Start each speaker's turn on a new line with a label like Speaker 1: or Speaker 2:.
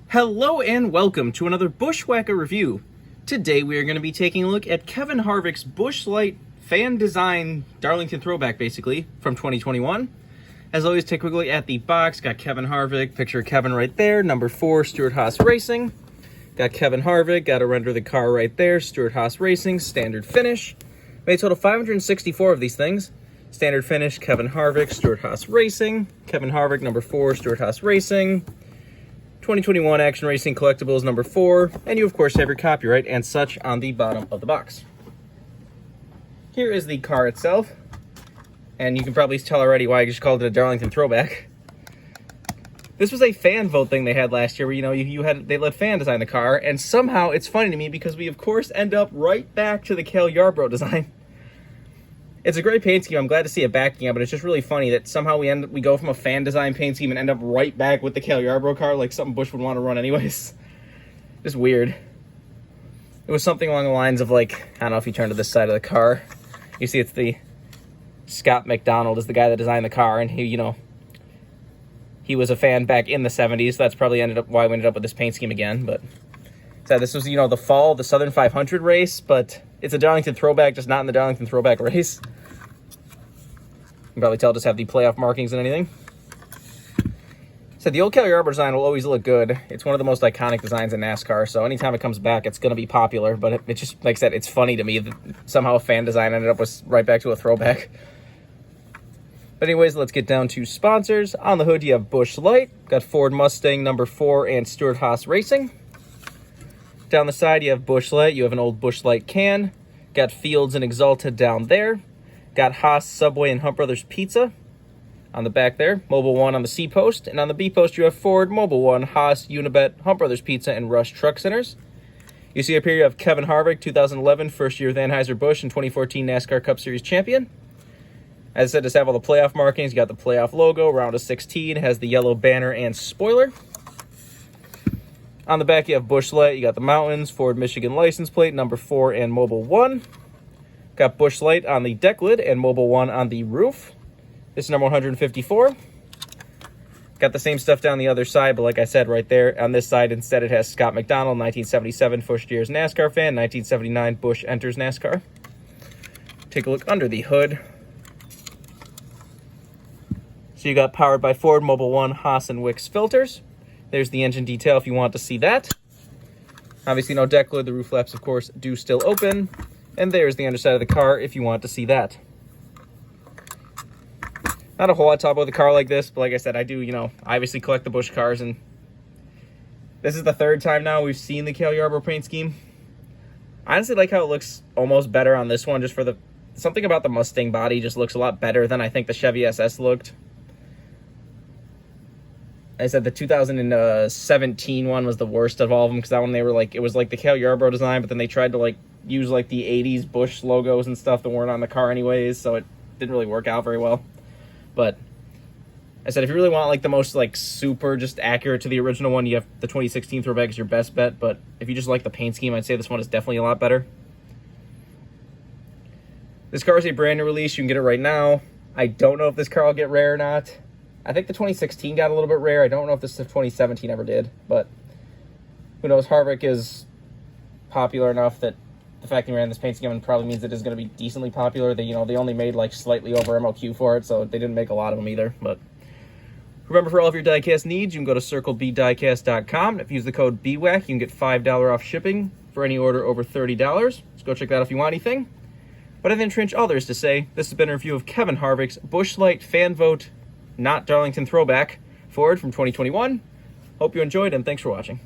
Speaker 1: Hello and welcome to another BWhack review. Today we are going to be taking a look at Kevin Harvick's Busch Light fan design Darlington Throwback, basically, from 2021. As always, take a quick look at the box. Got Kevin Harvick, picture of Kevin right there, number 4, Stewart-Haas Racing. Got Kevin Harvick, got to render the car right there, Stewart-Haas Racing, standard finish. Made a total 564 of these things. Standard finish, Kevin Harvick, Stewart-Haas Racing. Kevin Harvick, number 4, Stewart-Haas Racing. 2021 Action Racing Collectibles number 4, and you of course have your copyright and such on the bottom of the box. Here is the car itself, and you can probably tell already why I just called it a Darlington Throwback. This was a fan vote thing they had last year, where they let fan design the car, and somehow it's funny to me because we of course end up right back to the Cale Yarborough design. It's a great paint scheme. I'm glad to see it backing up, but it's just really funny that somehow we go from a fan design paint scheme and end up right back with the Cale Yarborough car, like something Busch would want to run anyways. Just weird. It was something along the lines of, like, I don't know if you turn to this side of the car. You see it's the Scott McDonald is the guy that designed the car, and he was a fan back in the 70s, so that's probably why we ended up with this paint scheme again. But so this was, the fall, the Southern 500 race, but it's a Darlington Throwback, just not in the Darlington Throwback race. You can probably tell just have the playoff markings and anything. So the old Cale Yarborough design will always look good. It's one of the most iconic designs in NASCAR, so anytime it comes back, it's going to be popular. But it just, like I said, it's funny to me that somehow a fan design ended up with right back to a throwback. But anyways, let's get down to sponsors. On the hood, you have Busch Light. Got Ford Mustang number 4 and Stewart-Haas Racing. Down the side, you have Busch Light. You have an old Busch Light can. Got Fields and Exalted down there. Got Haas, Subway, and Hunt Brothers Pizza on the back there. Mobil 1 on the C post. And on the B post, you have Ford, Mobil 1, Haas, Unibet, Hunt Brothers Pizza, and Rush Truck Centers. You see up here, you have Kevin Harvick, 2011, first year with Anheuser-Busch, and 2014 NASCAR Cup Series champion. As I said, just have all the playoff markings. You got the playoff logo, round of 16, has the yellow banner and spoiler. On the back, you have Busch Light. You got the mountains, Ford Michigan license plate, number 4 and Mobil 1. Got Busch Light on the deck lid and Mobil 1 on the roof. This is number 154. Got the same stuff down the other side, but like I said, right there on this side, instead it has Scott McDonald, 1977, first year's NASCAR fan, 1979, Busch enters NASCAR. Take a look under the hood. So you got powered by Ford, Mobil 1, Haas, and Wix filters. There's the engine detail if you want to see that. Obviously no deck lid. The roof flaps, of course, do still open. And there's the underside of the car if you want to see that. Not a whole lot to talk about the car like this, but like I said, I do, I obviously collect the Busch cars, and this is the third time now we've seen the Cale Yarborough paint scheme. I honestly like how it looks almost better on this one, just for something about the Mustang body just looks a lot better than I think the Chevy SS looked. I said the 2017 one was the worst of all of them, because that one it was like the Cale Yarborough design, but then they tried to use the 80s Busch logos and stuff that weren't on the car anyways, so it didn't really work out very well. But I said if you really want the most super just accurate to the original one, you have the 2016 Throwback is your best bet, but if you just like the paint scheme, I'd say this one is definitely a lot better. This car is a brand new release. You can get it right now. I don't know if this car will get rare or not. I think the 2016 got a little bit rare. I don't know if this 2017 ever did, but who knows? Harvick is popular enough that the fact that he ran this paint scheme probably means it is going to be decently popular. They only made slightly over MLQ for it, so they didn't make a lot of them either. But remember, for all of your diecast needs, you can go to circlebdiecast.com. If you use the code BWhack, you can get $5 off shipping for any order over $30. So go check that out if you want anything. But I then trench others to say, this has been a review of Kevin Harvick's Busch Light fan vote, not Darlington Throwback, Ford from 2021. Hope you enjoyed, and thanks for watching.